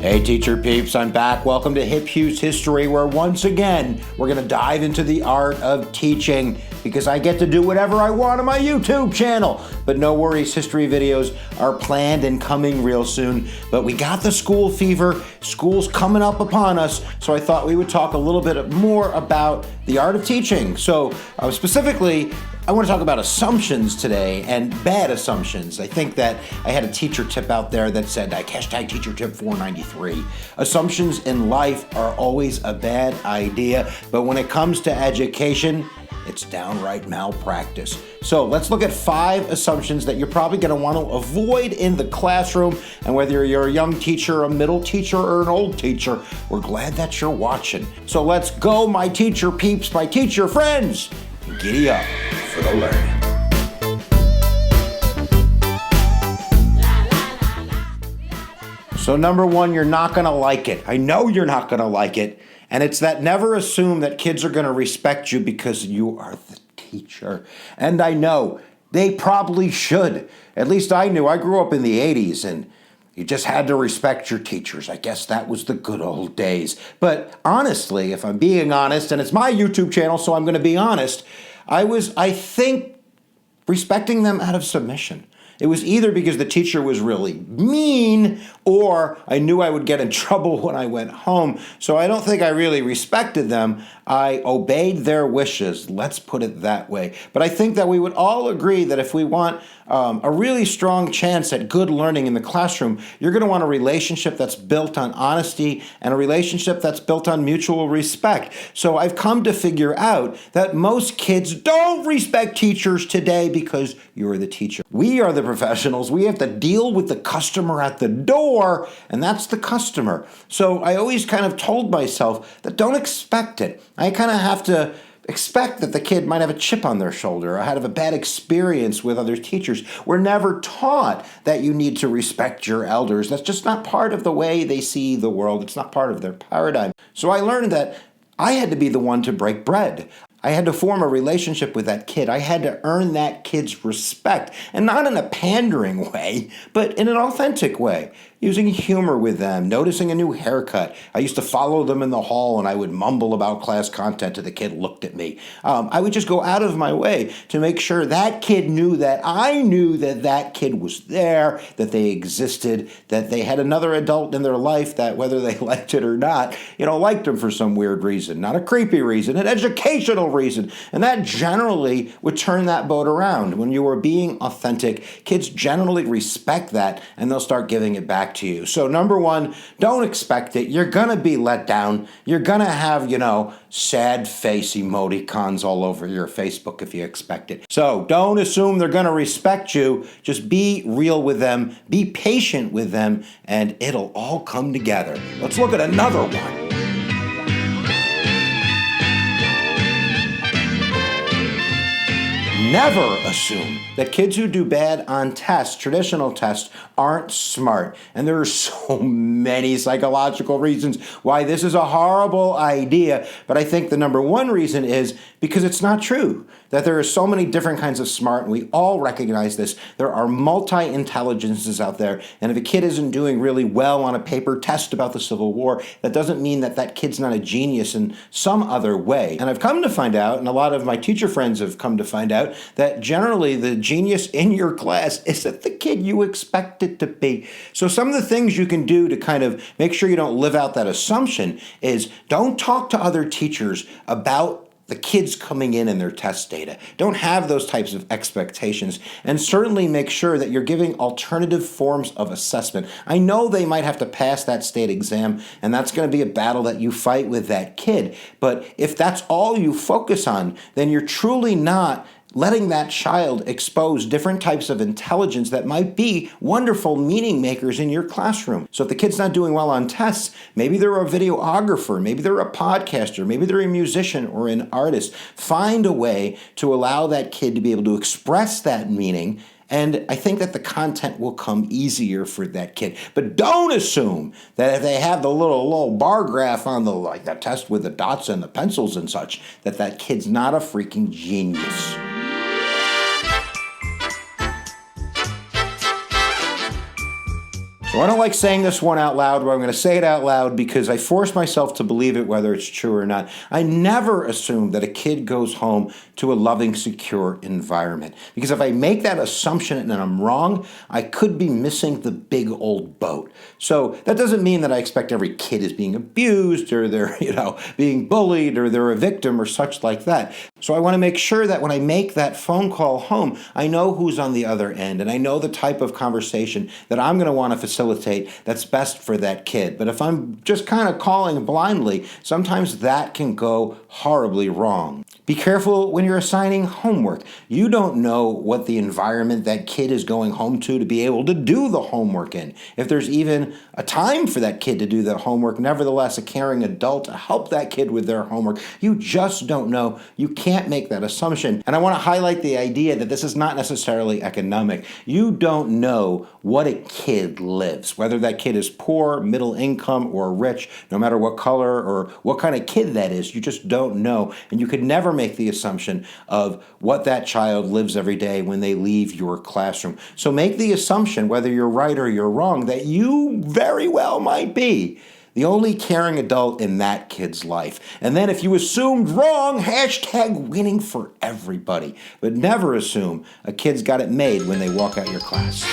Hey teacher peeps, I'm back. Welcome to Hughes History, where once again, we're going to dive into the art of teaching because I get to do whatever I want on my YouTube channel. But no worries, history videos are planned and coming real soon. But we got the school fever, school's coming up upon us, so I thought we would talk a little bit more about the art of teaching. So specifically, I want to talk about assumptions today and bad assumptions. I think that I had a teacher tip out there that said, hashtag teacher tip 493. Assumptions in life are always a bad idea, but when it comes to education, it's downright malpractice. So let's look at 5 assumptions that you're probably going to want to avoid in the classroom. And whether you're a young teacher, a middle teacher, or an old teacher, we're glad that you're watching. So let's go, my teacher peeps, my teacher friends. Giddy up for the learning. So number 1, you're not going to like it. I know you're not going to like it. And it's that never assume that kids are going to respect you because you are the teacher. And I know they probably should. At least I knew. I grew up in the 80s and you just had to respect your teachers. I guess that was the good old days. But honestly, if I'm being honest, and it's my YouTube channel, so I'm going to be honest, I think, respecting them out of submission. It was either because the teacher was really mean or I knew I would get in trouble when I went home. So I don't think I really respected them. I obeyed their wishes. Let's put it that way. But I think that we would all agree that if we want a really strong chance at good learning in the classroom, you're going to want a relationship that's built on honesty and a relationship that's built on mutual respect. So I've come to figure out that most kids don't respect teachers today because you're the teacher. We are the professionals. We have to deal with the customer at the door, and that's the customer. So I always kind of told myself that don't expect it. I kind of have to expect that the kid might have a chip on their shoulder or have a bad experience with other teachers. We're never taught that you need to respect your elders. That's just not part of the way they see the world. It's not part of their paradigm. So I learned that I had to be the one to break bread. I had to form a relationship with that kid. I had to earn that kid's respect, and not in a pandering way, but in an authentic way, using humor with them, noticing a new haircut. I used to follow them in the hall, and I would mumble about class content till the kid looked at me. I would just go out of my way to make sure that kid knew that I knew that that kid was there, that they existed, that they had another adult in their life that, whether they liked it or not, liked them for some weird reason, not a creepy reason, an educational reason. And that generally would turn that boat around. When you are being authentic, kids generally respect that, and they'll start giving it back to you. So number 1, don't expect it. You're going to be let down. You're going to have, sad face emoticons all over your Facebook if you expect it. So don't assume they're going to respect you. Just be real with them. Be patient with them, and it'll all come together. Let's look at another one. Never assume that kids who do bad on tests, traditional tests, aren't smart. And there are so many psychological reasons why this is a horrible idea. But I think the number 1 reason is because it's not true. That there are so many different kinds of smart, and we all recognize this. There are multi-intelligences out there, and if a kid isn't doing really well on a paper test about the Civil War, that doesn't mean that that kid's not a genius in some other way. And I've come to find out, and a lot of my teacher friends have come to find out, that generally the genius in your class isn't the kid you expect it to be. So some of the things you can do to kind of make sure you don't live out that assumption is don't talk to other teachers about the kids coming in their test data. Don't have those types of expectations, and certainly make sure that you're giving alternative forms of assessment. I know they might have to pass that state exam, and that's going to be a battle that you fight with that kid, but if that's all you focus on, then you're truly not letting that child expose different types of intelligence that might be wonderful meaning makers in your classroom. So if the kid's not doing well on tests, maybe they're a videographer, maybe they're a podcaster, maybe they're a musician or an artist. Find a way to allow that kid to be able to express that meaning, and I think that the content will come easier for that kid. But don't assume that if they have the little bar graph on the test with the dots and the pencils and such, that kid's not a freaking genius. So I don't like saying this one out loud, but I'm going to say it out loud because I force myself to believe it whether it's true or not. I never assume that a kid goes home to a loving, secure environment. Because if I make that assumption and I'm wrong, I could be missing the big old boat. So that doesn't mean that I expect every kid is being abused or they're, being bullied or they're a victim or such like that. So I want to make sure that when I make that phone call home, I know who's on the other end and I know the type of conversation that I'm going to want to facilitate that's best for that kid. But if I'm just kind of calling blindly, sometimes that can go horribly wrong. Be careful when you're assigning homework. You don't know what the environment that kid is going home to be able to do the homework in. If there's even a time for that kid to do the homework, nevertheless a caring adult to help that kid with their homework, you just don't know. You can't make that assumption. And I want to highlight the idea that this is not necessarily economic. You don't know what a kid lives, whether that kid is poor, middle income, or rich, no matter what color or what kind of kid that is, you just don't know. And you could never make the assumption of what that child lives every day when they leave your classroom. So make the assumption, whether you're right or you're wrong, that you very well might be the only caring adult in that kid's life. And then if you assumed wrong, #winning for everybody. But never assume a kid's got it made when they walk out your class.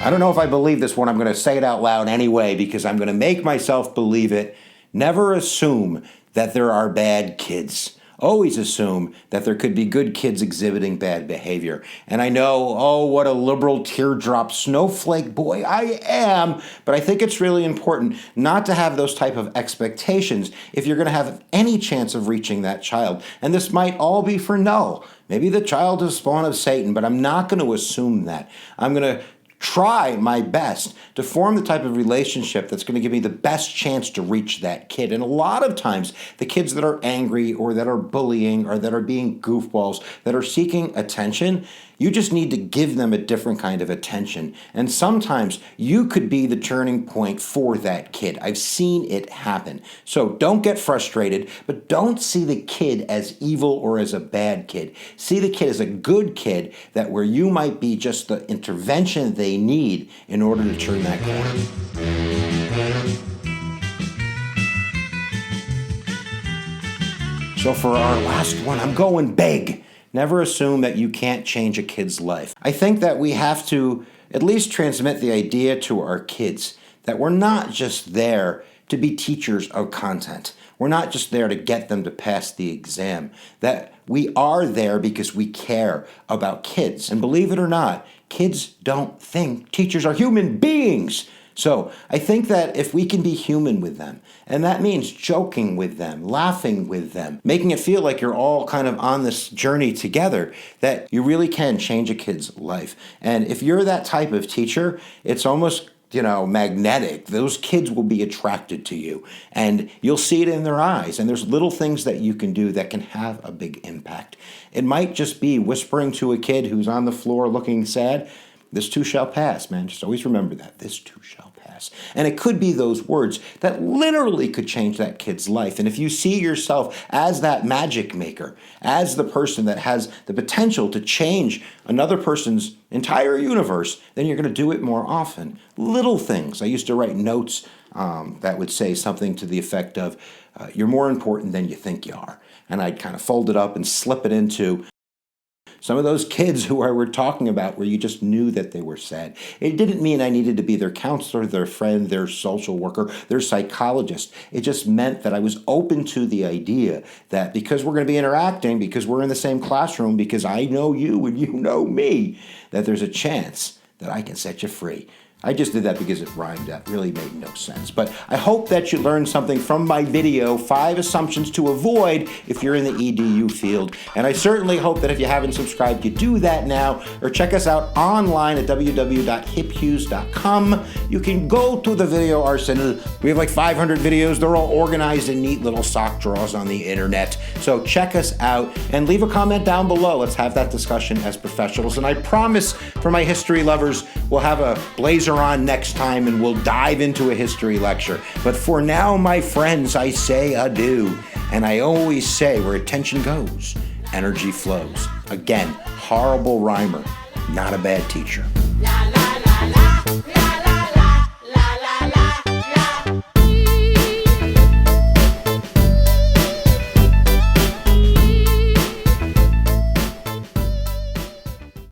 I don't know if I believe this one. I'm going to say it out loud anyway because I'm going to make myself believe it. Never assume that there are bad kids. Always assume that there could be good kids exhibiting bad behavior. And I know, what a liberal teardrop snowflake boy I am, but I think it's really important not to have those type of expectations if you're going to have any chance of reaching that child. And this might all be for null. Maybe the child is spawn of Satan, but I'm not going to assume that. I'm going to try my best to form the type of relationship that's going to give me the best chance to reach that kid. And a lot of times, the kids that are angry or that are bullying or that are being goofballs, that are seeking attention, you just need to give them a different kind of attention. And sometimes you could be the turning point for that kid. I've seen it happen. So don't get frustrated, but don't see the kid as evil or as a bad kid. See the kid as a good kid that where you might be just the intervention they need in order to turn that corner. So for our last one, I'm going big. Never assume that you can't change a kid's life. I think that we have to at least transmit the idea to our kids that we're not just there to be teachers of content. We're not just there to get them to pass the exam. That we are there because we care about kids. And believe it or not, kids don't think teachers are human beings. So I think that if we can be human with them, and that means joking with them, laughing with them, making it feel like you're all kind of on this journey together, that you really can change a kid's life. And if you're that type of teacher, it's almost magnetic. Those kids will be attracted to you and you'll see it in their eyes. And there's little things that you can do that can have a big impact. It might just be whispering to a kid who's on the floor looking sad, "This too shall pass," man. Just always remember that. This too shall pass. And it could be those words that literally could change that kid's life. And if you see yourself as that magic maker, as the person that has the potential to change another person's entire universe, then you're going to do it more often. Little things. I used to write notes that would say something to the effect of, "You're more important than you think you are." And I'd kind of fold it up and slip it into some of those kids who I were talking about where you just knew that they were sad. It didn't mean I needed to be their counselor, their friend, their social worker, their psychologist. It just meant that I was open to the idea that because we're going to be interacting, because we're in the same classroom, because I know you and you know me, that there's a chance that I can set you free. I just did that because it rhymed. That really made no sense. But I hope that you learned something from my video, 5 assumptions to avoid if you're in the EDU field. And I certainly hope that if you haven't subscribed, you do that now, or check us out online at www.hiphughes.com. You can go to the video arsenal. We have like 500 videos. They're all organized in neat little sock drawers on the internet. So check us out and leave a comment down below. Let's have that discussion as professionals. And I promise for my history lovers, we'll have a blazer are on next time and we'll dive into a history lecture. But for now, my friends, I say adieu. And I always say where attention goes, energy flows. Again, horrible rhymer, not a bad teacher.